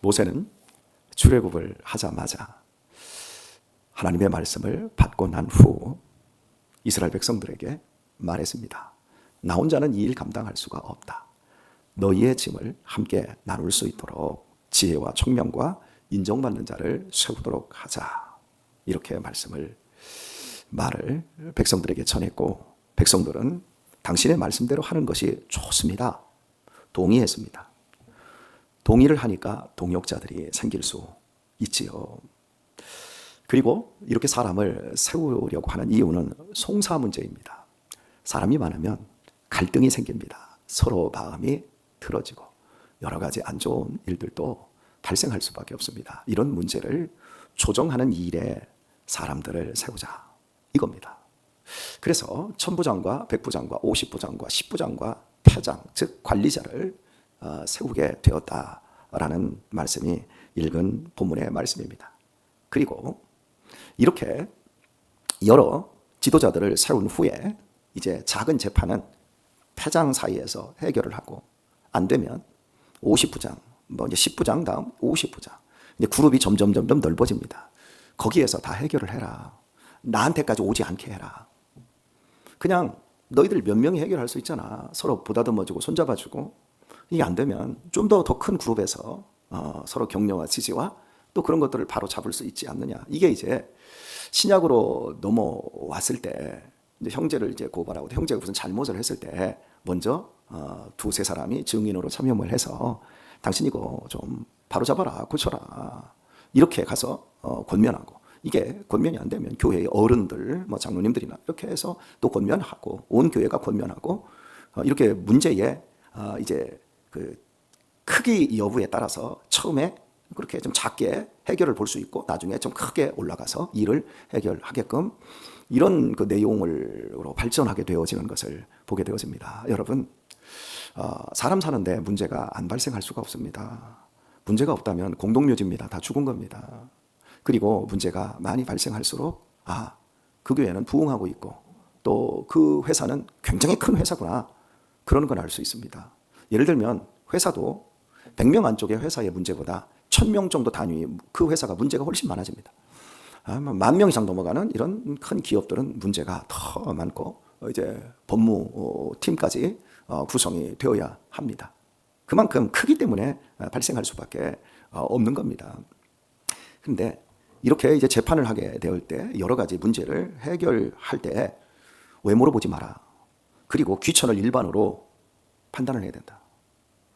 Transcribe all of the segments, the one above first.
모세는 출애굽을 하자마자 하나님의 말씀을 받고 난 후 이스라엘 백성들에게 말했습니다. 나 혼자는 이 일 감당할 수가 없다. 너희의 짐을 함께 나눌 수 있도록 지혜와 총명과 인정받는 자를 세우도록 하자. 이렇게 말을 백성들에게 전했고, 백성들은 당신의 말씀대로 하는 것이 좋습니다. 동의했습니다. 동의를 하니까 동역자들이 생길 수 있지요. 그리고 이렇게 사람을 세우려고 하는 이유는 송사 문제입니다. 사람이 많으면 갈등이 생깁니다. 서로 마음이 틀어지고 여러 가지 안 좋은 일들도 발생할 수밖에 없습니다. 이런 문제를 조정하는 일에 사람들을 세우자, 이겁니다. 그래서 천부장과 백부장과 50부장과 10부장과 패장, 즉 관리자를 세우게 되었다라는 말씀이 읽은 본문의 말씀입니다. 그리고 이렇게 여러 지도자들을 세운 후에 이제 작은 재판은 패장 사이에서 해결을 하고, 안 되면 50부장, 이제 10부장 다음 50부장, 이제 그룹이 점점 넓어집니다. 거기에서 다 해결을 해라. 나한테까지 오지 않게 해라. 그냥 너희들 몇 명이 해결할 수 있잖아. 서로 보다듬어주고 손잡아주고. 이게 안 되면 좀 더 큰 그룹에서 서로 격려와 지지와 또 그런 것들을 바로 잡을 수 있지 않느냐. 이게 이제 신약으로 넘어왔을 때 이제 형제를 이제 고발하고, 형제가 무슨 잘못을 했을 때 먼저 두세 사람이 증인으로 참여를 해서 당신 이거 좀 바로 잡아라, 고쳐라, 이렇게 가서 권면하고, 이게 권면이 안 되면 교회의 어른들, 장로님들이나 이렇게 해서 또 권면하고, 온 교회가 권면하고, 이렇게 문제의 이제 그 크기 여부에 따라서 처음에 그렇게 좀 작게 해결을 볼 수 있고, 나중에 좀 크게 올라가서 일을 해결하게끔 이런 그 내용으로 발전하게 되어지는 것을 보게 되어집니다. 여러분, 사람 사는데 문제가 안 발생할 수가 없습니다. 문제가 없다면 공동묘지입니다. 다 죽은 겁니다. 그리고 문제가 많이 발생할수록 그 교회는 부흥하고 있고 또 그 회사는 굉장히 큰 회사구나, 그런 걸 알 수 있습니다. 예를 들면 회사도 100명 안쪽의 회사의 문제보다 1000명 정도 단위 그 회사가 문제가 훨씬 많아집니다. 10,000명 이상 넘어가는 이런 큰 기업들은 문제가 더 많고, 이제 법무팀까지 구성이 되어야 합니다. 그만큼 크기 때문에 발생할 수밖에 없는 겁니다. 그런데 이렇게 이제 재판을 하게 될 때 여러 가지 문제를 해결할 때 외모로 보지 마라. 그리고 귀천을 일반으로 판단을 해야 된다.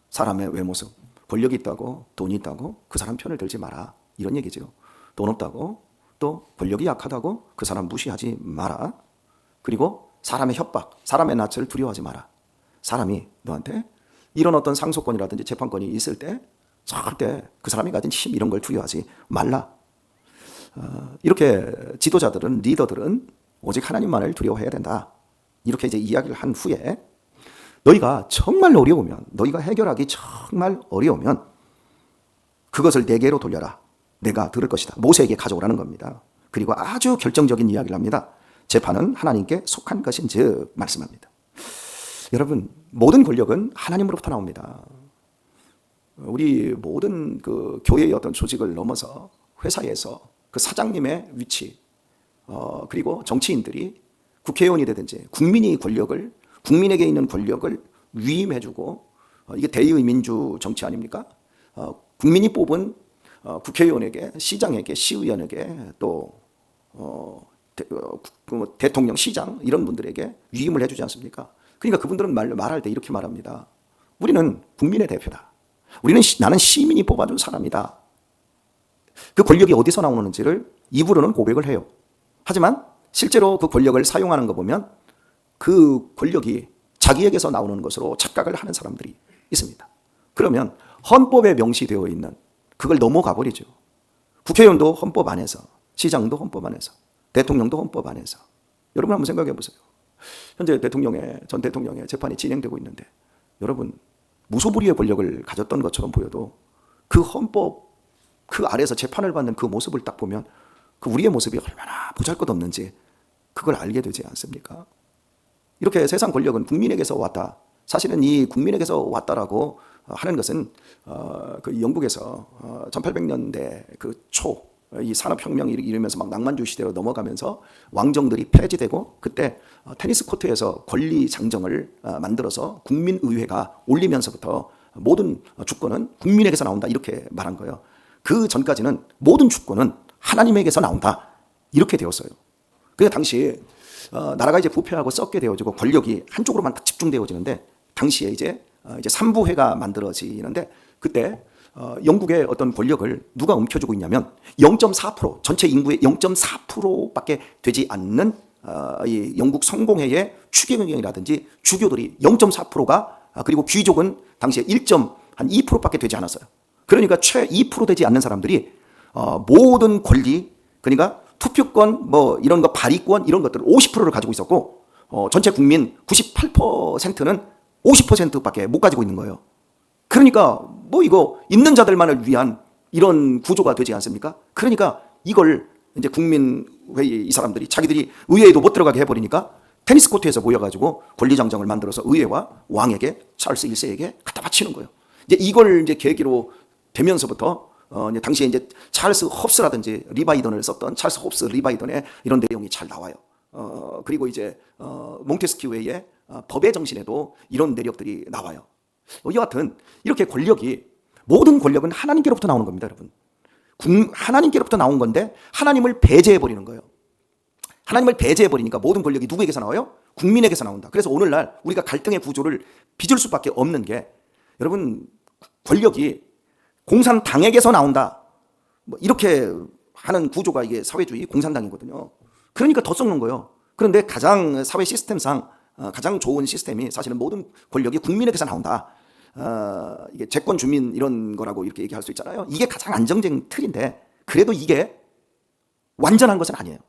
사람의 외모습, 권력이 있다고 돈이 있다고 그 사람 편을 들지 마라, 이런 얘기죠. 돈 없다고 또 권력이 약하다고 그 사람 무시하지 마라. 그리고 사람의 협박, 사람의 낯을 두려워하지 마라. 사람이 너한테 이런 어떤 상속권이라든지 재판권이 있을 때 절대 그 사람이 가진 힘, 이런 걸 두려워하지 말라. 이렇게 지도자들은, 리더들은 오직 하나님만을 두려워해야 된다. 이렇게 이제 이야기를 한 후에 너희가 정말 어려우면, 너희가 해결하기 정말 어려우면 그것을 내게로 돌려라. 내가 들을 것이다. 모세에게 가져오라는 겁니다. 그리고 아주 결정적인 이야기를 합니다. 재판은 하나님께 속한 것인즉 말씀합니다. 여러분, 모든 권력은 하나님으로부터 나옵니다. 우리 모든 그 교회의 어떤 조직을 넘어서 회사에서 그 사장님의 위치, 그리고 정치인들이 국회의원이 되든지 국민이 권력을, 국민에게 있는 권력을 위임해주고, 이게 대의민주 정치 아닙니까? 국민이 뽑은 국회의원에게, 시장에게, 시의원에게, 또 대통령, 시장 이런 분들에게 위임을 해주지 않습니까? 그러니까 그분들은 말할 때 이렇게 말합니다. 우리는 국민의 대표다. 나는 시민이 뽑아준 사람이다. 그 권력이 어디서 나오는지를 입으로는 고백을 해요. 하지만 실제로 그 권력을 사용하는 거 보면 그 권력이 자기에게서 나오는 것으로 착각을 하는 사람들이 있습니다. 그러면 헌법에 명시되어 있는 그걸 넘어가 버리죠. 국회의원도 헌법 안에서, 시장도 헌법 안에서, 대통령도 헌법 안에서. 여러분 한번 생각해 보세요. 현재 전 대통령의 재판이 진행되고 있는데, 여러분 무소불위의 권력을 가졌던 것처럼 보여도 그 헌법 그 아래에서 재판을 받는 그 모습을 딱 보면 그 우리의 모습이 얼마나 보잘것없는지 그걸 알게 되지 않습니까? 이렇게 세상 권력은 국민에게서 왔다, 사실은 이 국민에게서 왔다라고 하는 것은 그 영국에서 1800년대 그 초 이 산업혁명이 이르면서 막 낭만주의 시대로 넘어가면서 왕정들이 폐지되고 그때 테니스 코트에서 권리장정을 만들어서 국민의회가 올리면서부터 모든 주권은 국민에게서 나온다 이렇게 말한 거예요. 그 전까지는 모든 주권은 하나님에게서 나온다 이렇게 되었어요. 그래서 당시 나라가 이제 부패하고 썩게 되어지고 권력이 한쪽으로만 딱 집중되어지는데 당시에 이제 삼부회가 만들어지는데 그때 영국의 어떤 권력을 누가 움켜쥐고 있냐면 0.4% 전체 인구의 0.4%밖에 되지 않는 이 영국 성공회의 추기경이라든지 주교들이 0.4%가 그리고 귀족은 당시에 1.2%밖에 되지 않았어요. 그러니까 최 2% 되지 않는 사람들이 모든 권리 그러니까 투표권 뭐 이런 거 발의권 이런 것들을 50%를 가지고 있었고 전체 국민 98%는 50%밖에 못 가지고 있는 거예요. 그러니까 뭐 이거 있는 자들만을 위한 이런 구조가 되지 않습니까? 그러니까 이걸 이제 국민회의 이 사람들이 자기들이 의회에도 못 들어가게 해버리니까 테니스 코트에서 모여가지고 권리장정을 만들어서 의회와 왕에게 찰스 1세에게 갖다 바치는 거예요. 이제 이걸 이제 계기로 되면서부터 이제 당시에 이제 찰스 홉스라든지 리바이던을 썼던 찰스 홉스 리바이던의 이런 내용이 잘 나와요. 그리고 이제 몽테스키우의 법의 정신에도 이런 내력들이 나와요. 여하튼 이렇게 권력이 모든 권력은 하나님께로부터 나오는 겁니다, 여러분. 하나님께로부터 나온 건데 하나님을 배제해 버리는 거예요. 하나님을 배제해 버리니까 모든 권력이 누구에게서 나와요? 국민에게서 나온다. 그래서 오늘날 우리가 갈등의 구조를 빚을 수밖에 없는 게 여러분 권력이 공산당에게서 나온다. 뭐 이렇게 하는 구조가 이게 사회주의 공산당이거든요. 그러니까 더 썩는 거예요. 그런데 가장 사회 시스템상 가장 좋은 시스템이 사실은 모든 권력이 국민에게서 나온다. 이게 재권 주민 이런 거라고 이렇게 얘기할 수 있잖아요. 이게 가장 안정적인 틀인데 그래도 이게 완전한 것은 아니에요.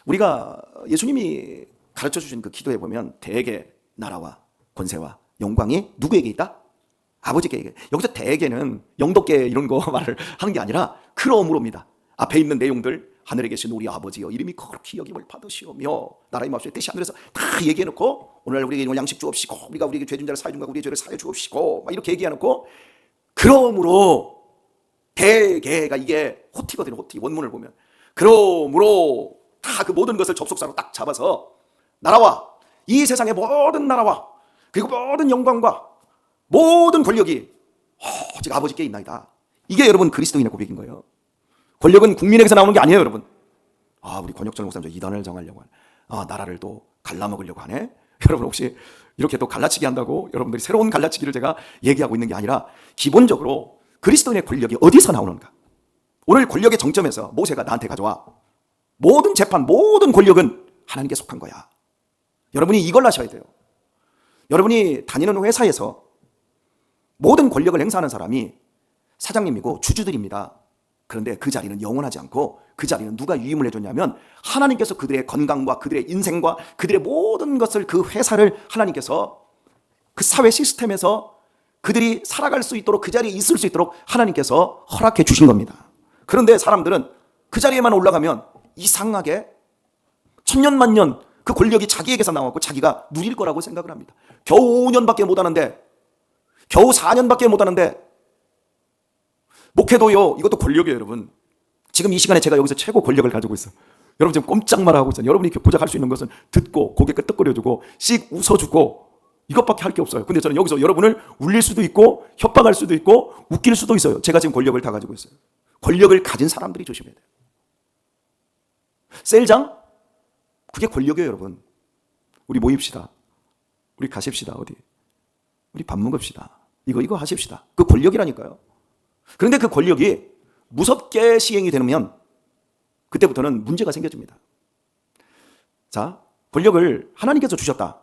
우리가 예수님이 가르쳐 주신 그 기도에 보면 대개 나라와 권세와 영광이 누구에게 있다? 아버지께. 여기서 대개는 영덕계 이런 거 말을 하는 게 아니라 그러므로입니다. 앞에 있는 내용들 하늘에 계신 우리 아버지여 이름이 거룩히 여김을 받으시오며 나라의 마음속에 뜻이 하늘에서 다 얘기해놓고 오늘날 우리에게 양식 주옵시고 우리가 우리에게 죄진 자를 사해 준가 우리의 죄를 사해 주옵시고 막 이렇게 얘기해놓고 그러므로 대개가 이게 호티거든요. 호티 원문을 보면 그러므로 다 그 모든 것을 접속사로 딱 잡아서 나라와 이 세상의 모든 나라와 그리고 모든 영광과 모든 권력이 오직 아버지께 있나이다. 이게 여러분 그리스도인의 고백인 거예요. 권력은 국민에게서 나오는 게 아니에요, 여러분. 우리 권혁철 목사님 이단을 정하려고 하네. 나라를 또 갈라먹으려고 하네. 여러분 혹시 이렇게 또 갈라치기 한다고 여러분들이 새로운 갈라치기를 제가 얘기하고 있는 게 아니라 기본적으로 그리스도인의 권력이 어디서 나오는가? 오늘 권력의 정점에서 모세가 나한테 가져와. 모든 재판, 모든 권력은 하나님께 속한 거야. 여러분이 이걸 아셔야 돼요. 여러분이 다니는 회사에서 모든 권력을 행사하는 사람이 사장님이고 주주들입니다. 그런데 그 자리는 영원하지 않고 그 자리는 누가 유임을 해줬냐면 하나님께서 그들의 건강과 그들의 인생과 그들의 모든 것을 그 회사를 하나님께서 그 사회 시스템에서 그들이 살아갈 수 있도록 그 자리에 있을 수 있도록 하나님께서 허락해 주신 겁니다. 그런데 사람들은 그 자리에만 올라가면 이상하게 천년만년 그 권력이 자기에게서 나왔고 자기가 누릴 거라고 생각을 합니다. 겨우 5년밖에 못하는데 겨우 4년밖에 못하는데 목회도요 이것도 권력이에요. 여러분 지금 이 시간에 제가 여기서 최고 권력을 가지고 있어요. 여러분 지금 꼼짝 말하고 있어요. 여러분이 교포작할 수 있는 것은 듣고 고개 끄덕거려주고 씩 웃어주고 이것밖에 할 게 없어요. 근데 저는 여기서 여러분을 울릴 수도 있고 협박할 수도 있고 웃길 수도 있어요. 제가 지금 권력을 다 가지고 있어요. 권력을 가진 사람들이 조심해야 돼요. 셀장? 그게 권력이에요. 여러분 우리 모입시다. 우리 가십시다. 어디 우리 밥 먹읍시다. 이거 하십시다. 그 권력이라니까요. 그런데 그 권력이 무섭게 시행이 되면 그때부터는 문제가 생겨집니다. 자, 권력을 하나님께서 주셨다.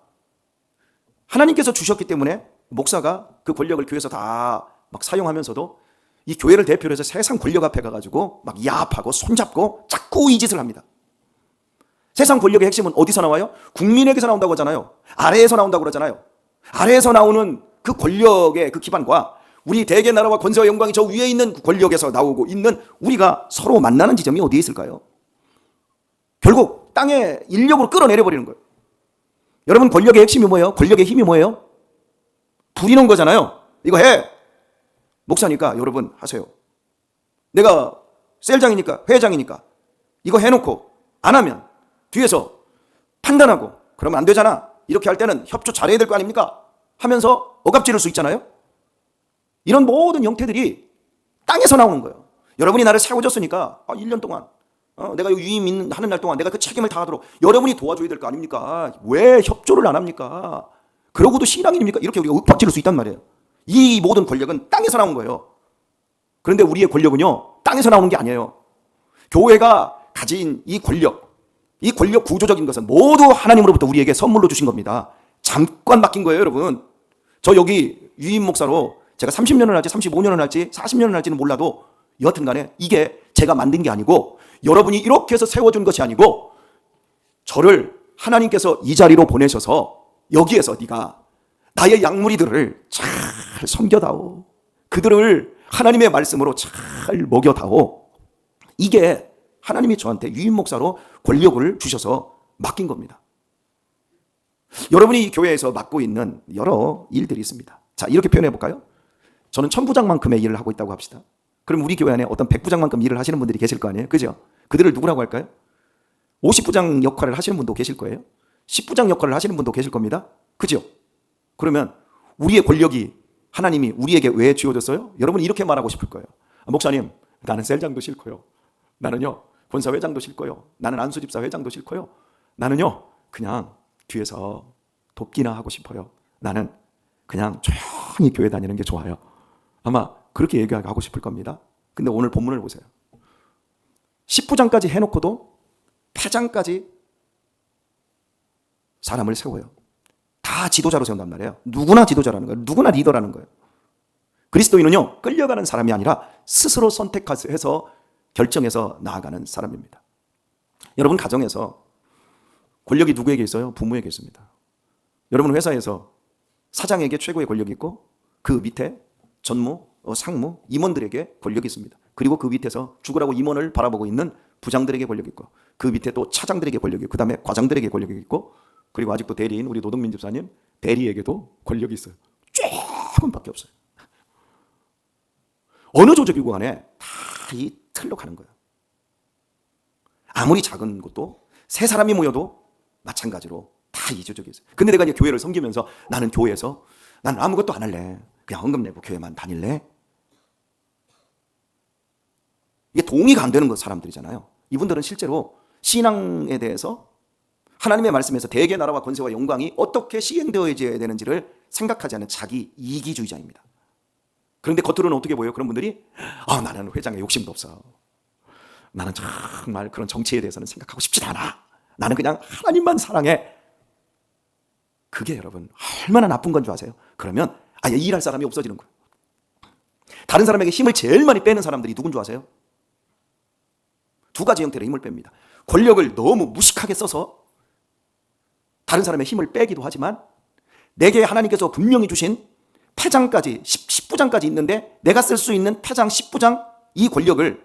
하나님께서 주셨기 때문에 목사가 그 권력을 교회에서 다 막 사용하면서도 이 교회를 대표로 해서 세상 권력 앞에 가가지고 막 야합하고 손잡고 자꾸 이 짓을 합니다. 세상 권력의 핵심은 어디서 나와요? 국민에게서 나온다고 하잖아요. 아래에서 나온다고 그러잖아요. 아래에서 나오는 그 권력의 그 기반과 우리 대개 나라와 권세와 영광이 저 위에 있는 권력에서 나오고 있는 우리가 서로 만나는 지점이 어디에 있을까요? 결국 땅에 인력으로 끌어내려 버리는 거예요. 여러분, 권력의 핵심이 뭐예요? 권력의 힘이 뭐예요? 부리는 거잖아요. 이거 해. 목사니까 여러분 하세요. 내가 셀장이니까, 회장이니까 이거 해놓고 안 하면 뒤에서 판단하고 그러면 안 되잖아. 이렇게 할 때는 협조 잘해야 될 거 아닙니까? 하면서 억압지를 수 있잖아요. 이런 모든 형태들이 땅에서 나오는 거예요. 여러분이 나를 세워줬으니까 1년 동안 내가 유임 하는 날 동안 내가 그 책임을 다하도록 여러분이 도와줘야 될 거 아닙니까? 왜 협조를 안 합니까? 그러고도 신앙인입니까? 이렇게 우리가 윽박지를 수 있단 말이에요. 이 모든 권력은 땅에서 나온 거예요. 그런데 우리의 권력은요, 땅에서 나오는 게 아니에요. 교회가 가진 이 권력 구조적인 것은 모두 하나님으로부터 우리에게 선물로 주신 겁니다. 잠깐 맡긴 거예요, 여러분. 저 여기 유임 목사로 제가 30년을 할지 35년을 할지 40년을 할지는 몰라도 여하튼 간에 이게 제가 만든 게 아니고 여러분이 이렇게 해서 세워준 것이 아니고 저를 하나님께서 이 자리로 보내셔서 여기에서 네가 나의 양무리들을 잘 섬겨다오. 그들을 하나님의 말씀으로 잘 먹여다오. 이게 하나님이 저한테 유임 목사로 권력을 주셔서 맡긴 겁니다. 여러분이 이 교회에서 맡고 있는 여러 일들이 있습니다. 자, 이렇게 표현해 볼까요? 저는 1000부장만큼의 일을 하고 있다고 합시다. 그럼 우리 교회 안에 어떤 100부장만큼 일을 하시는 분들이 계실 거 아니에요? 그죠? 그들을 누구라고 할까요? 50부장 역할을 하시는 분도 계실 거예요. 10부장 역할을 하시는 분도 계실 겁니다. 그죠? 그러면 우리의 권력이 하나님이 우리에게 왜 주어졌어요? 여러분은 이렇게 말하고 싶을 거예요. 목사님, 나는 셀장도 싫고요. 나는요, 권사회장도 싫고요. 나는 안수집사 회장도 싫고요. 나는요, 그냥 뒤에서 돕기나 하고 싶어요. 나는 그냥 조용히 교회 다니는 게 좋아요. 아마 그렇게 얘기하고 싶을 겁니다. 근데 오늘 본문을 보세요. 10부장까지 해놓고도 패장까지 사람을 세워요. 다 지도자로 세운단 말이에요. 누구나 지도자라는 거예요. 누구나 리더라는 거예요. 그리스도인은요, 끌려가는 사람이 아니라 스스로 선택해서 결정해서 나아가는 사람입니다. 여러분 가정에서 권력이 누구에게 있어요? 부모에게 있습니다. 여러분 회사에서 사장에게 최고의 권력이 있고 그 밑에 전무, 상무, 임원들에게 권력이 있습니다. 그리고 그 밑에서 죽으라고 임원을 바라보고 있는 부장들에게 권력이 있고 그 밑에 또 차장들에게 권력이 있고 그 다음에 과장들에게 권력이 있고 그리고 아직도 대리인 우리 노동민 집사님 대리에게도 권력이 있어요. 조금밖에 없어요. 어느 조직이고 간에 다 이 틀로 가는 거예요. 아무리 작은 곳도 세 사람이 모여도 마찬가지로 다 이 조직이 있어요. 근데 내가 이제 교회를 섬기면서 나는 교회에서 나는 아무것도 안 할래. 그냥 헌금 내고 교회만 다닐래. 이게 동의가 안 되는 것 사람들이잖아요. 이분들은 실제로 신앙에 대해서 하나님의 말씀에서 대개 나라와 권세와 영광이 어떻게 시행되어져야 되는지를 생각하지 않는 자기 이기주의자입니다. 그런데 겉으로는 어떻게 보여요? 그런 분들이 나는 회장에 욕심도 없어. 나는 정말 그런 정치에 대해서는 생각하고 싶지도 않아. 나는 그냥 하나님만 사랑해. 그게 여러분 얼마나 나쁜 건 줄 아세요? 그러면 아예 일할 사람이 없어지는 거예요. 다른 사람에게 힘을 제일 많이 빼는 사람들이 누군 줄 아세요? 두 가지 형태로 힘을 뺍니다. 권력을 너무 무식하게 써서 다른 사람의 힘을 빼기도 하지만 내게 하나님께서 분명히 주신 패장까지 10부장까지 있는데 내가 쓸 수 있는 패장 10부장 이 권력을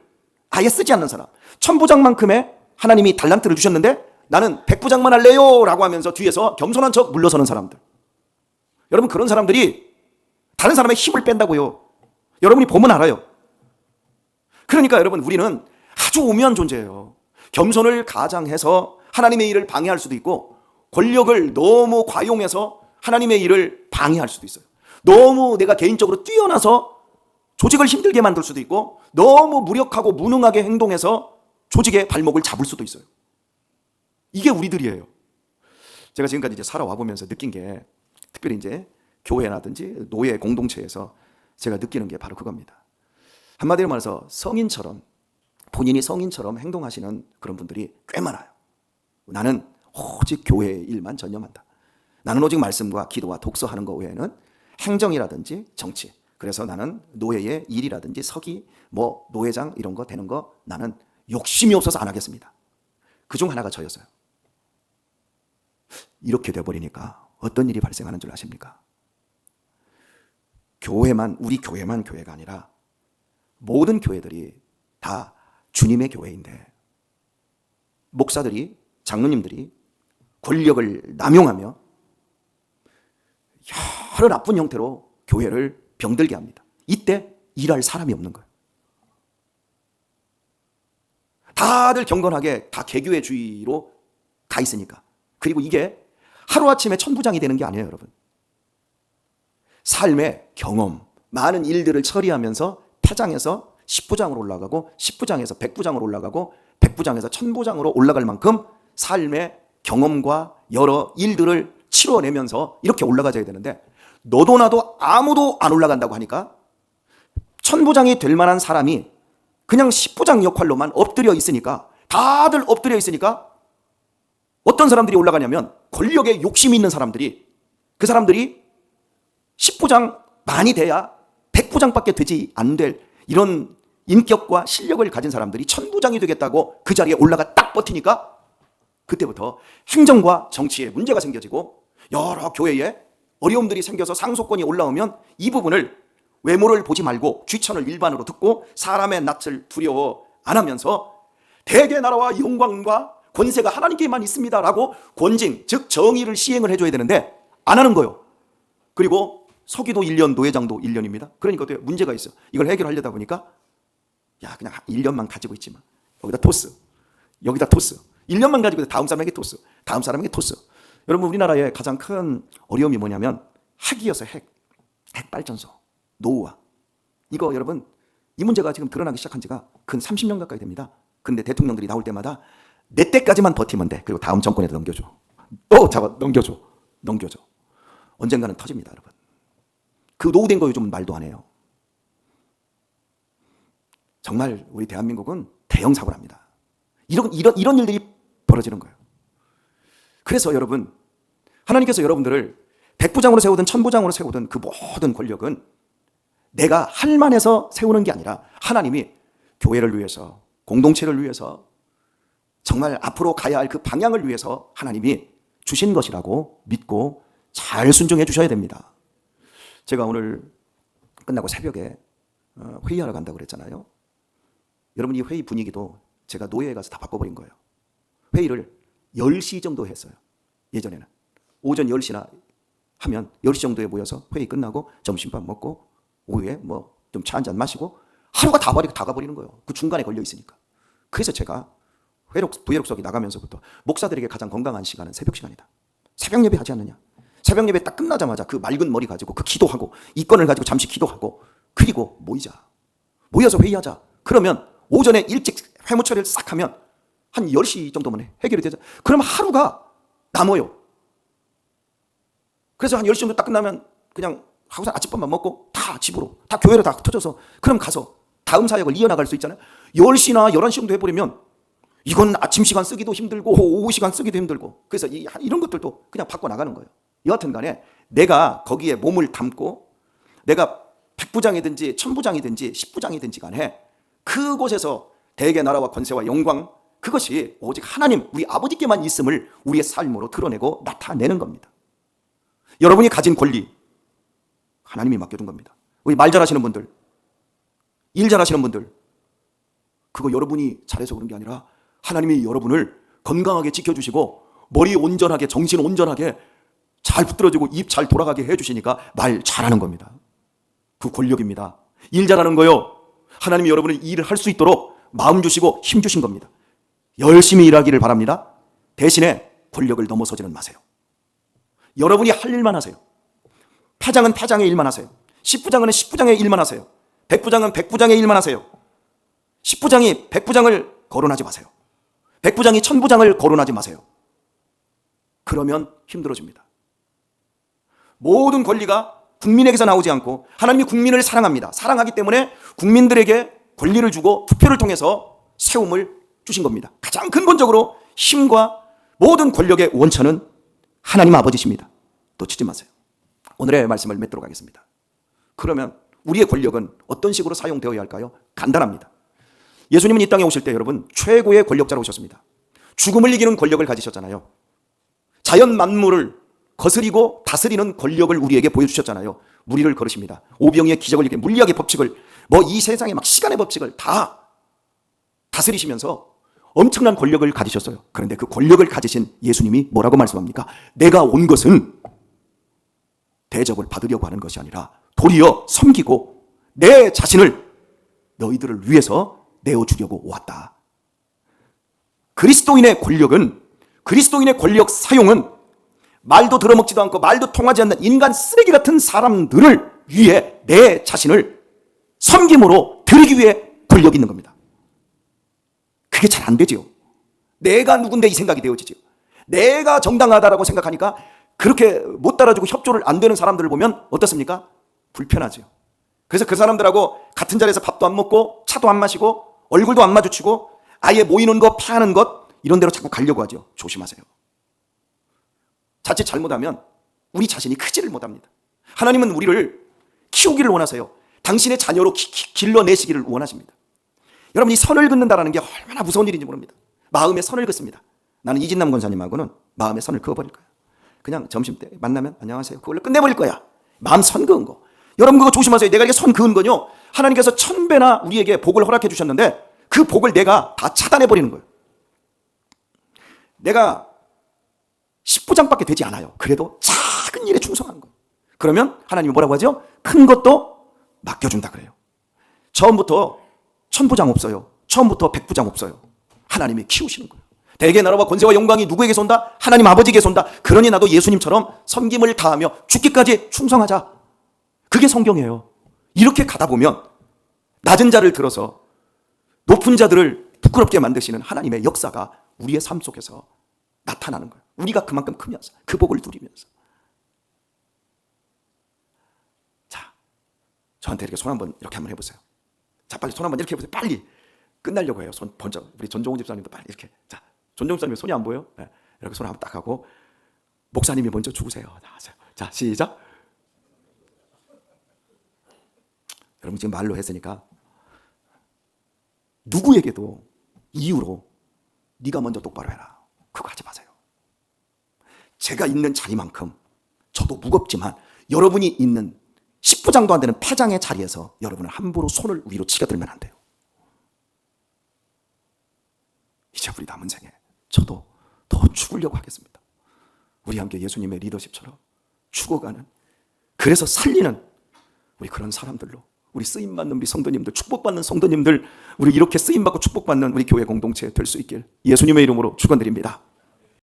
아예 쓰지 않는 사람. 1000부장만큼의 하나님이 달란트를 주셨는데 나는 100부장만 할래요 라고 하면서 뒤에서 겸손한 척 물러서는 사람들. 여러분 그런 사람들이 다른 사람의 힘을 뺀다고요. 여러분이 보면 알아요. 그러니까 여러분 우리는 아주 오묘한 존재예요. 겸손을 가장해서 하나님의 일을 방해할 수도 있고 권력을 너무 과용해서 하나님의 일을 방해할 수도 있어요. 너무 내가 개인적으로 뛰어나서 조직을 힘들게 만들 수도 있고 너무 무력하고 무능하게 행동해서 조직의 발목을 잡을 수도 있어요. 이게 우리들이에요. 제가 지금까지 이제 살아와 보면서 느낀 게 특별히 이제 교회라든지 노예 공동체에서 제가 느끼는 게 바로 그겁니다. 한마디로 말해서 성인처럼 본인이 성인처럼 행동하시는 그런 분들이 꽤 많아요. 나는 오직 교회 일만 전념한다. 나는 오직 말씀과 기도와 독서하는 것 외에는 행정이라든지 정치, 그래서 나는 노예의 일이라든지 서기, 노회장 이런 거 되는 거 나는 욕심이 없어서 안 하겠습니다. 그중 하나가 저였어요. 이렇게 돼버리니까 어떤 일이 발생하는 줄 아십니까? 우리 교회만 교회가 아니라 모든 교회들이 다 주님의 교회인데 목사들이, 장로님들이 권력을 남용하며 여러 나쁜 형태로 교회를 병들게 합니다. 이때 일할 사람이 없는 거예요. 다들 경건하게 다 개교회주의로 가 있으니까. 그리고 이게 하루아침에 천부장이 되는 게 아니에요, 여러분. 삶의 경험, 많은 일들을 처리하면서 패장에서 10부장으로 올라가고 10부장에서 100부장으로 올라가고 100부장에서 1000부장으로 올라갈 만큼 삶의 경험과 여러 일들을 치러내면서 이렇게 올라가져야 되는데, 너도 나도 아무도 안 올라간다고 하니까 1000부장이 될 만한 사람이 그냥 10부장 역할로만 엎드려 있으니까, 다들 엎드려 있으니까 어떤 사람들이 올라가냐면 권력에 욕심이 있는 사람들이, 그 사람들이 10부장 많이 돼야 100부장밖에 되지 안 될 이런 인격과 실력을 가진 사람들이 1000부장이 되겠다고 그 자리에 올라가 딱 버티니까 그때부터 행정과 정치에 문제가 생겨지고 여러 교회에 어려움들이 생겨서 상속권이 올라오면 이 부분을 외모를 보지 말고 귀천을 일반으로 듣고 사람의 낯을 두려워 안 하면서 대개 나라와 영광과 권세가 하나님께만 있습니다라고 권징, 즉 정의를 시행을 해줘야 되는데 안 하는 거예요. 그리고 서기도 1년, 노회장도 1년입니다. 그러니까 또 문제가 있어. 이걸 해결하려다 보니까 야, 그냥 1년만 가지고 있지만 여기다 토스, 여기다 토스, 1년만 가지고 다음 사람에게 토스, 다음 사람에게 토스. 여러분, 우리나라의 가장 큰 어려움이 뭐냐면 핵이어서 핵발전소, 노후화. 이거 여러분, 이 문제가 지금 드러나기 시작한 지가 근 30년 가까이 됩니다. 근데 대통령들이 나올 때마다 내 때까지만 버티면 돼. 그리고 다음 정권에도 넘겨줘. 또 잡아 넘겨줘. 언젠가는 터집니다, 여러분. 그 노후된 거 요즘 말도 안 해요. 정말 우리 대한민국은 대형 사고를 합니다. 이런 일들이 벌어지는 거예요. 그래서 여러분, 하나님께서 여러분들을 100부장으로 세우든 1000부장으로 세우든 그 모든 권력은 내가 할 만해서 세우는 게 아니라 하나님이 교회를 위해서, 공동체를 위해서, 정말 앞으로 가야 할 그 방향을 위해서 하나님이 주신 것이라고 믿고 잘 순종해 주셔야 됩니다. 제가 오늘 끝나고 새벽에 회의하러 간다고 그랬잖아요. 여러분, 이 회의 분위기도 제가 노예에 가서 다 바꿔버린 거예요. 회의를 10시 정도 했어요. 예전에는 오전 10시나 하면 10시 정도에 모여서 회의 끝나고 점심밥 먹고 오후에 뭐 좀 차 한잔 마시고 하루가 다 가버리는 거예요. 그 중간에 걸려 있으니까. 그래서 제가 부회록석이 나가면서부터 목사들에게 가장 건강한 시간은 새벽 시간이다. 새벽 예배 하지 않느냐. 새벽 예배 딱 끝나자마자 그 맑은 머리 가지고 그 기도하고 이 건을 가지고 잠시 기도하고 그리고 모여서 회의하자. 그러면 오전에 일찍 회무 처리를 싹 하면 한 10시 정도면 해결이 되죠. 그럼 하루가 남아요. 그래서 한 10시 정도 딱 끝나면 그냥 하고서 아침밥만 먹고 다 집으로, 다 교회로 다 터져서 그럼 가서 다음 사역을 이어나갈 수 있잖아요. 10시나 11시 정도 해버리면 이건 아침 시간 쓰기도 힘들고 오후 시간 쓰기도 힘들고, 그래서 이런 것들도 그냥 바꿔나가는 거예요. 여하튼 간에 내가 거기에 몸을 담고 내가 100부장이든지 1000부장이든지 10부장이든지 간에 그곳에서 대개 나라와 권세와 영광, 그것이 오직 하나님, 우리 아버지께만 있음을 우리의 삶으로 드러내고 나타내는 겁니다. 여러분이 가진 권리 하나님이 맡겨둔 겁니다. 우리 말 잘하시는 분들, 일 잘하시는 분들, 그거 여러분이 잘해서 그런 게 아니라 하나님이 여러분을 건강하게 지켜주시고 머리 온전하게, 정신 온전하게 잘 붙들어지고 입 잘 돌아가게 해주시니까 말 잘하는 겁니다. 그 권력입니다. 일 잘하는 거요, 하나님이 여러분을 일을 할 수 있도록 마음 주시고 힘 주신 겁니다. 열심히 일하기를 바랍니다. 대신에 권력을 넘어서지는 마세요. 여러분이 할 일만 하세요. 패장은 패장의 일만 하세요. 10부장은 10부장의 일만 하세요. 100부장은 100부장의 일만 하세요. 10부장이 100부장을 거론하지 마세요. 100부장이 1000부장을 거론하지 마세요. 그러면 힘들어집니다. 모든 권리가 국민에게서 나오지 않고 하나님이 국민을 사랑합니다. 사랑하기 때문에 국민들에게 권리를 주고 투표를 통해서 세움을 주신 겁니다. 가장 근본적으로 힘과 모든 권력의 원천은 하나님 아버지십니다. 놓치지 마세요. 오늘의 말씀을 맺도록 하겠습니다. 그러면 우리의 권력은 어떤 식으로 사용되어야 할까요? 간단합니다. 예수님은 이 땅에 오실 때 여러분 최고의 권력자로 오셨습니다. 죽음을 이기는 권력을 가지셨잖아요. 자연 만물을 거스리고 다스리는 권력을 우리에게 보여주셨잖아요. 무리를 걸으십니다. 오병이의 기적을 이렇게 물리학의 법칙을, 뭐 이 세상의 막 시간의 법칙을 다 다스리시면서 엄청난 권력을 가지셨어요. 그런데 그 권력을 가지신 예수님이 뭐라고 말씀합니까? 내가 온 것은 대접을 받으려고 하는 것이 아니라 도리어 섬기고 내 자신을 너희들을 위해서 내어주려고 왔다. 그리스도인의 권력은, 그리스도인의 권력 사용은 말도 들어먹지도 않고 말도 통하지 않는 인간 쓰레기 같은 사람들을 위해 내 자신을 섬김으로 드리기 위해 권력이 있는 겁니다. 그게 잘 안 되지요. 내가 누군데 이 생각이 되어지죠. 내가 정당하다라고 생각하니까 그렇게 못 따라주고 협조를 안 되는 사람들을 보면 어떻습니까? 불편하죠. 그래서 그 사람들하고 같은 자리에서 밥도 안 먹고 차도 안 마시고 얼굴도 안 마주치고 아예 모이는 것, 피하는 것 이런 데로 자꾸 가려고 하죠. 조심하세요. 자칫 잘못하면 우리 자신이 크지를 못합니다. 하나님은 우리를 키우기를 원하세요. 당신의 자녀로 길러내시기를 원하십니다. 여러분, 이 선을 긋는다는 게 얼마나 무서운 일인지 모릅니다. 마음에 선을 긋습니다. 나는 이진남 권사님하고는 마음에 선을 그어버릴 거야. 그냥 점심때 만나면 안녕하세요. 그걸로 끝내버릴 거야. 마음 선 그은 거. 여러분 그거 조심하세요. 내가 이렇게 선 그은 거요, 하나님께서 1000배나 우리에게 복을 허락해 주셨는데 그 복을 내가 다 차단해버리는 거예요. 내가 10부장밖에 되지 않아요. 그래도 작은 일에 충성하는 거예요. 그러면 하나님이 뭐라고 하죠? 큰 것도 맡겨준다 그래요. 처음부터 1000부장 없어요. 처음부터 100부장 없어요. 하나님이 키우시는 거예요. 대개 나라와 권세와 영광이 누구에게 온다? 하나님 아버지에게 온다. 그러니 나도 예수님처럼 섬김을 다하며 죽기까지 충성하자. 그게 성경이에요. 이렇게 가다 보면 낮은 자를 들어서 높은 자들을 부끄럽게 만드시는 하나님의 역사가 우리의 삶 속에서 나타나는 거예요. 우리가 그만큼 크면서 그 복을 누리면서. 자, 저한테 이렇게 손 한번 이렇게 한번 해보세요. 자, 빨리 손 한번 이렇게 해보세요. 빨리 끝나려고 해요. 손 번쩍. 우리 전종훈 집사님도 빨리 이렇게. 자, 전종훈 집사님 손이 안 보여요? 네. 이렇게 손 한번 딱 하고 목사님이 먼저 죽으세요. 자, 시작. 여러분 지금 말로 했으니까 누구에게도 이유로 네가 먼저 똑바로 해라, 그거 하지 마세요. 제가 있는 자리만큼 저도 무겁지만 여러분이 있는 10부장도 안 되는 파장의 자리에서 여러분은 함부로 손을 위로 치켜들면 안 돼요. 이제 우리 남은 생에 저도 더 죽으려고 하겠습니다. 우리 함께 예수님의 리더십처럼 죽어가는, 그래서 살리는 우리 그런 사람들로, 우리 쓰임받는 우리 성도님들, 축복받는 성도님들, 우리 이렇게 쓰임받고 축복받는 우리 교회 공동체 될 수 있길 예수님의 이름으로 축원드립니다.